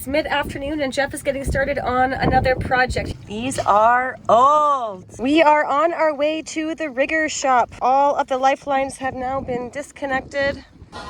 It's mid-afternoon and Jeff is getting started on another project. These are old. We are on our way to the rigger shop. All of the lifelines have now been disconnected.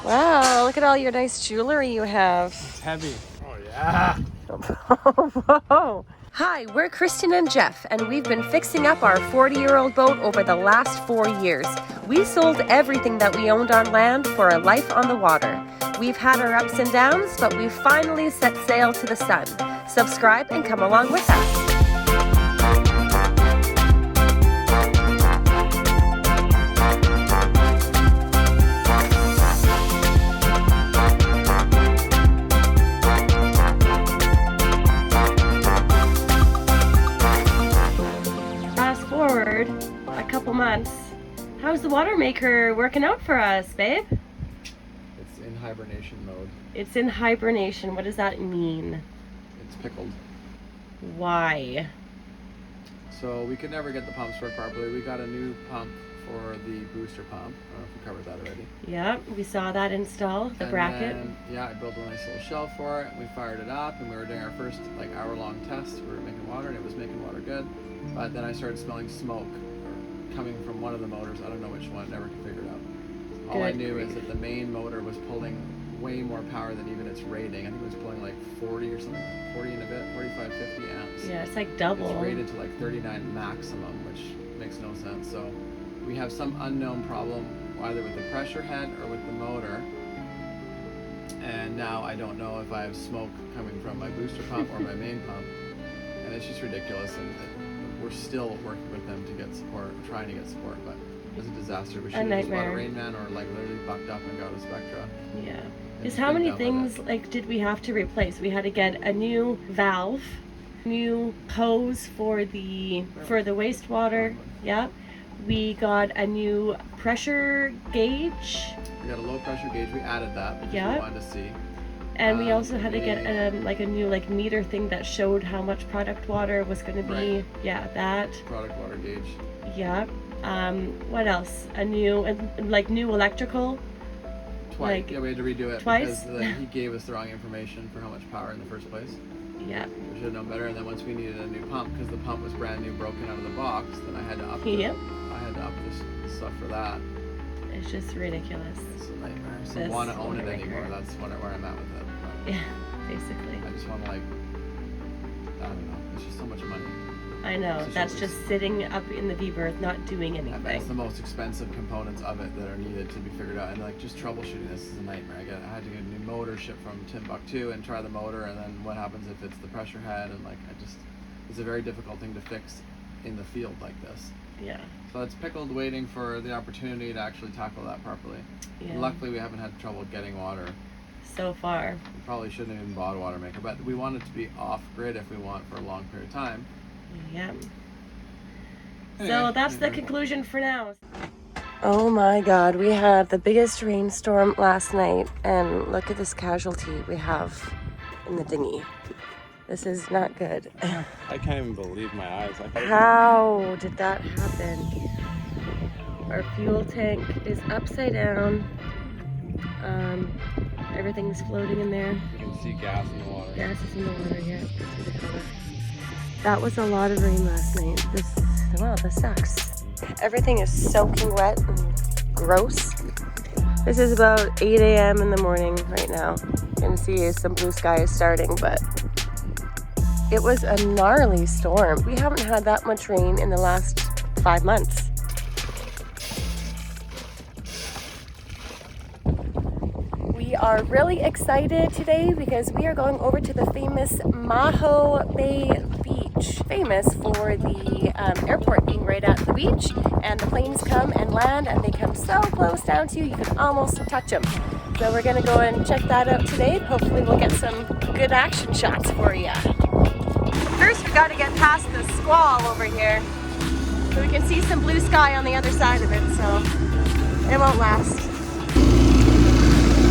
Wow, look at all your nice jewelry you have. It's heavy. Oh yeah. Whoa. Hi, we're Kristen and Jeff, and we've been fixing up our 40-year-old boat over the last 4 years. We sold everything that we owned on land for a life on the water. We've had our ups and downs, but we've finally set sail to the sun. Subscribe and come along with us. Fast forward a couple months. How's the water maker working out for us, babe? It's in hibernation mode. It's in hibernation. What does that mean? It's pickled. Why? So we could never get the pumps work properly. We got a new pump for the booster pump. I don't know if we covered that already. Yeah, we saw that install, the bracket. Yeah, I built a nice little shelf for it. We fired it up and we were doing our first hour-long test. We were making water and it was making water good. But then I started smelling smoke coming from one of the motors. I don't know which one, never could figure it out. All I knew is that the main motor was pulling way more power than even its rating. I think it was pulling like 40 or something, 40 and a bit, 45, 50 amps. Yeah, it's like double. It's rated to like 39 maximum, which makes no sense. So we have some unknown problem either with the pressure head or with the motor. And now I don't know if I have smoke coming from my booster pump or my main pump. And it's just ridiculous. And we're still working with them to get support, trying to get support, but it was a disaster. We should have just bought a Rain Man or like literally bucked up and got a Spectra. Yeah. Because how many things did we have to replace? We had to get a new valve, new hose for the wastewater. Yeah. We got a new pressure gauge. We got a low pressure gauge. We added that because we wanted to see. And we also had to get a new meter thing that showed how much product water was going to be. Right. Yeah, that. Product water gauge. Yeah. What else? A new new electrical. Twice. Yeah, we had to redo it twice? Because he gave us the wrong information for how much power in the first place. Yeah. We should have known better. And then once we needed a new pump, because the pump was brand new, broken out of the box, then I had to up the stuff for that. It's just ridiculous. It's a nightmare. So I don't want to own it anymore. That's where I'm at with it. But yeah, basically. I just want to I don't know. It's just so much money. I know. That's just sitting up in the V-berth, not doing anything. That's the most expensive components of it that are needed to be figured out. And just troubleshooting this is a nightmare. I had to get a new motor shipped from Timbuktu and try the motor, and then what happens if it's the pressure head, and it's a very difficult thing to fix in the field like this. Yeah. So it's pickled, waiting for the opportunity to actually tackle that properly. Yeah. Luckily, we haven't had trouble getting water. So far. We probably shouldn't have even bought a water maker, but we want it to be off-grid if we want for a long period of time. Yeah. So that's the conclusion for now. Oh my God, we had the biggest rainstorm last night, and look at this casualty we have in the dinghy. This is not good. I can't even believe my eyes. How did that happen? Our fuel tank is upside down. Everything's floating in there. You can see gas in the water. Gas is in the water, yeah. See the color. That was a lot of rain last night. This sucks. Everything is soaking wet and gross. This is about 8 a.m. in the morning right now. You can see some blue sky is starting, but it was a gnarly storm. We haven't had that much rain in the last 5 months. We are really excited today because we are going over to the famous Maho Bay beach. Famous for the airport being right at the beach, and the planes come and land and they come so close down to you, you can almost touch them. So we're gonna go and check that out today. Hopefully we'll get some good action shots for you. First we gotta get past the squall over here so we can see some blue sky on the other side of it, so it won't last.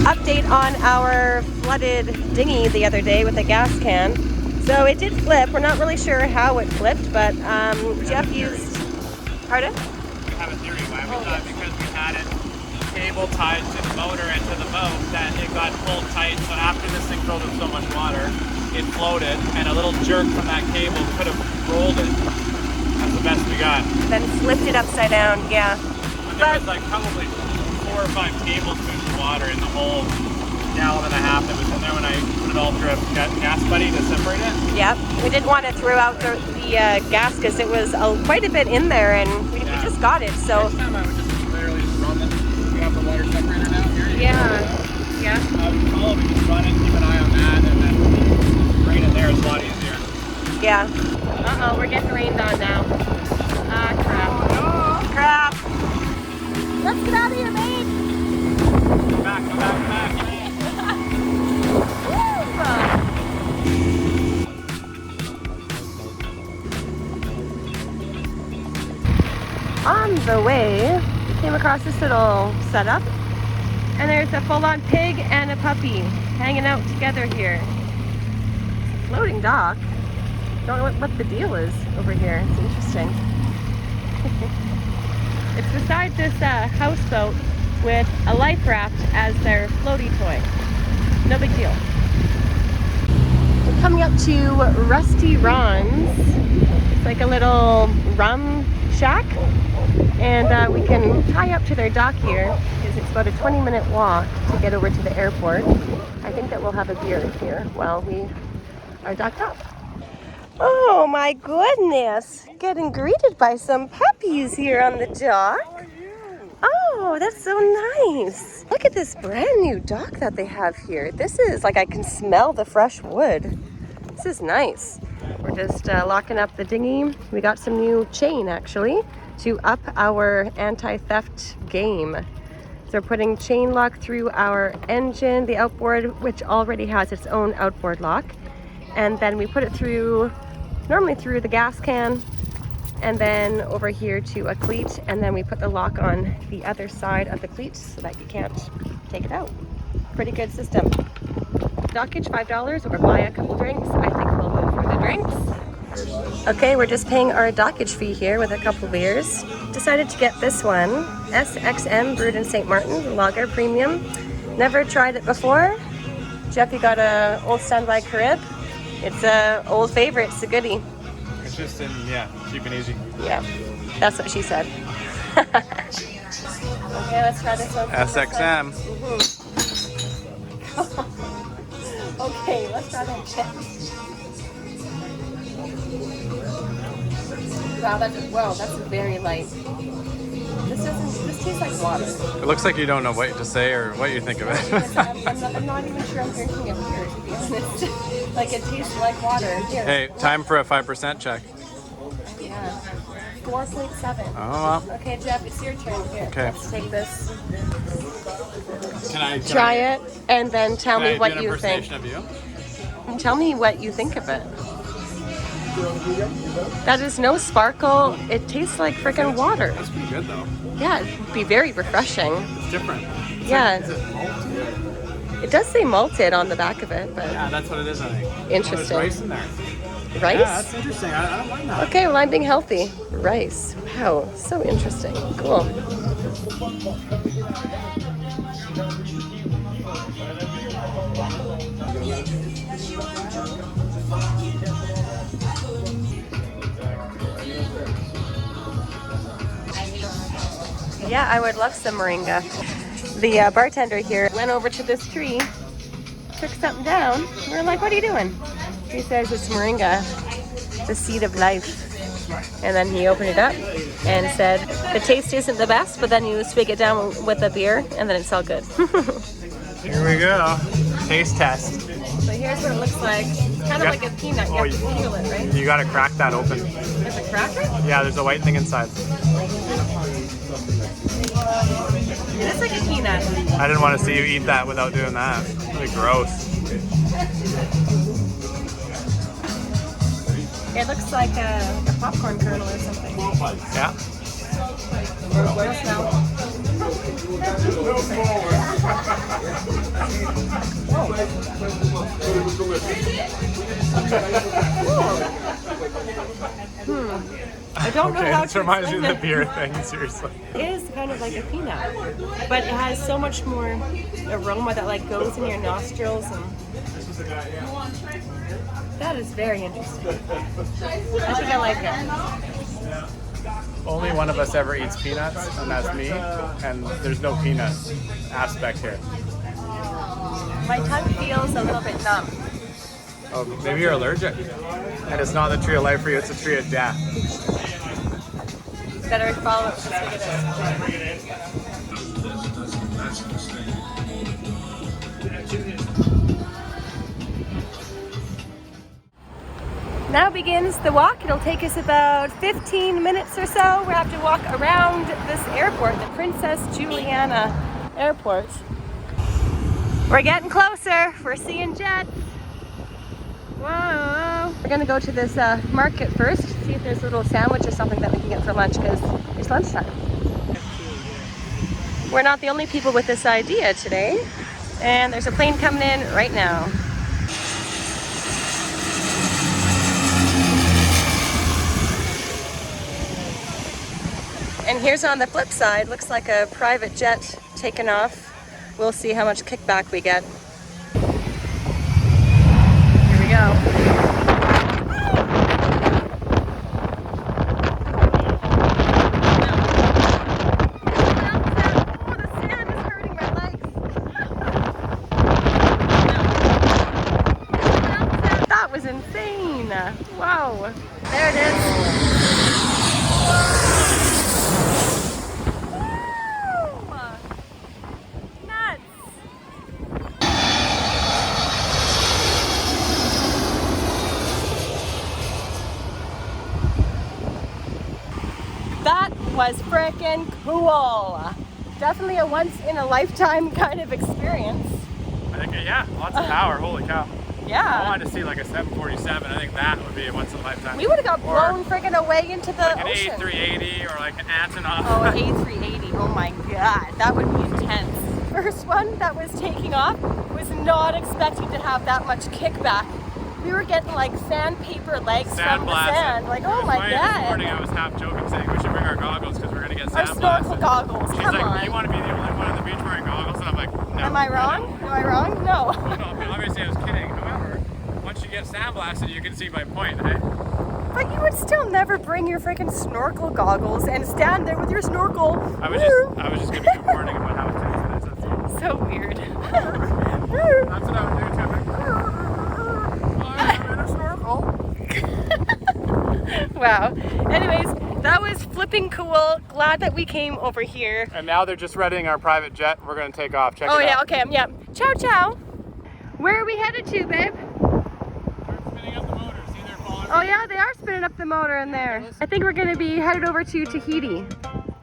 Update on our flooded dinghy the other day with a gas can. So it did flip. We're not really sure how it flipped, but Jeff used... Pardon? We have a theory why we thought because we had it cable tied to the motor and to the boat that it got pulled tight. So after this thing filled with so much water, it floated, and a little jerk from that cable could have rolled it. That's the best we got. Then flipped it upside down, yeah. And there was like probably 4 or 5 tablespoons of water in the whole gallon and a half that was in there when I put it all through a gas buddy to separate it. Yep. We didn't want to throw out the gas because it was quite a bit in there, and we just got it. So Next time I would just literally just run it. We have the water separator now here. yeah. We just run it, keep an eye on that, and then drain it there is a lot easier. Yeah. Uh-oh, we're getting rained on now. Ah, crap. Crap. Let's get out of here, babe. Come back, come back, come back. On the way, we came across this little setup, and there's a full-on pig and a puppy hanging out together here. Floating dock. Don't know what the deal is over here. It's interesting. It's beside this houseboat with a life raft as their floaty toy. No big deal. We're coming up to Rusty Ron's. It's like a little rum shack, and we can tie up to their dock here because it's about a 20-minute walk to get over to the airport. I think that we'll have a beer here while we are docked up. Oh my goodness! Getting greeted by some puppies here on the dock. How are you? Oh, that's so nice. Look at this brand new dock that they have here. This is like, I can smell the fresh wood. This is nice. We're just locking up the dinghy. We got some new chain actually to up our anti-theft game. So we're putting chain lock through our engine, the outboard, which already has its own outboard lock. And then we put it through, normally through the gas can, and then over here to a cleat, and then we put the lock on the other side of the cleat so that you can't take it out. Pretty good system. Dockage $5 or buy a couple drinks. I think we'll go for the drinks. Okay, we're just paying our dockage fee here with a couple beers. Decided to get this one, SXM brewed in St. Martin, lager premium. Never tried it before. Jeff, you got a Old Standby Carib. It's a old favorite, it's a goodie. It's just in, cheap and easy. Yeah, that's what she said. Okay, let's try this one. SXM. Okay, let's try that. Wow, that's very light. This tastes like water. It looks like you don't know what to say or what you think of it. I'm not even sure I'm drinking a beer, to be honest. Like, it tastes like water. Here. Hey, time for a 5% check. Yeah. 4.7. Oh, well. Okay, Jeff, it's your turn. Here, Okay. let's take this. Can Try it, and then tell me what you think. Of you? Tell me what you think of it. That is no sparkle. It tastes like freaking water. That's pretty good though. Yeah, it'd be very refreshing. It's different. Yeah. Is it malted? It does say malted on the back of it, but Yeah, that's what it is, I think. interesting. Oh, there's rice in there. Rice? Yeah, that's interesting. I don't mind that. Okay, well, I'm being healthy. Rice. Wow, so interesting. Cool. Yeah, I would love some moringa. The bartender here went over to this tree, took something down. We were like, what are you doing? He says it's moringa, the seed of life. And then he opened it up and said, the taste isn't the best, but then you swig it down with a beer and then it's all good. Here we go. Taste test. So here's what it looks like. It's kind of like a peanut. You have to peel it, right? You gotta crack that open. There's a cracker? Yeah, there's a white thing inside. It is like a peanut. I didn't want to see you eat that without doing that. Really gross. It looks like a popcorn kernel or something. Yeah. No smell. I don't know how This to reminds me of explain the beer thing, seriously. It is kind of like a peanut, but it has so much more aroma that like goes in your nostrils and That is very interesting. I think I like it. Only one of us ever eats peanuts, and that's me. And there's no peanut aspect here. My tongue feels a little bit numb. Oh, maybe you're allergic. And it's not the tree of life for you, it's the tree of death. Better follow it just like it is. Now begins the walk. It'll take us about 15 minutes or so. We have to walk around this airport, the Princess Juliana Airport. We're getting closer. We're seeing jets. Whoa. We're gonna go to this market first, see if there's a little sandwich or something that we can get for lunch because it's lunchtime. We're not the only people with this idea today. And there's a plane coming in right now. And here's on the flip side, looks like a private jet taking off. We'll see how much kickback we get. Here we go. Oh, the sand is hurting my legs. That was insane. Wow. There it is. That was frickin' cool. Definitely a once-in-a-lifetime kind of experience. I think, yeah, lots of power, holy cow. Yeah. I wanted to see like a 747, I think that would be a once-in-a-lifetime. We would have got blown frickin' away into the like ocean. An A380 or like an Antonov. Oh, an A380, oh my god, that would be intense. First one that was taking off was not expecting to have that much kickback. We were getting like sandpaper legs from the sand. Like, oh my god. This morning I was half joking saying we should bring our goggles because we're going to get our sand snorkel blasted. goggles, She's come like, on. you want to be the only one on the beach wearing goggles? And I'm like, no. Am I wrong? Am I wrong? No. No, I mean, obviously I was kidding. However, once you get sandblasted, you can see my point, eh? But you would still never bring your freaking snorkel goggles and stand there with your snorkel. I was just giving you a warning about how intense it is. That's all. So weird. That's what I would do to him. I'm in a snorkel. Wow. Anyways, that was flipping cool. Glad that we came over here. And now they're just readying our private jet. We're going to take off. Check it out. Oh yeah, okay, yeah. Ciao, ciao. Where are we headed to, babe? They're spinning up the motor. See, they're following. Oh yeah, they are spinning up the motor in there. I think we're gonna be headed over to Tahiti.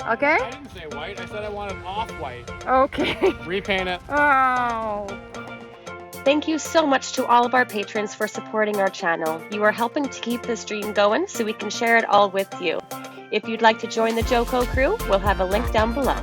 Okay? I didn't say white. I said I wanted off-white. Okay. Repaint it. Oh. Thank you so much to all of our patrons for supporting our channel. You are helping to keep this dream going so we can share it all with you. If you'd like to join the Joco crew, we'll have a link down below.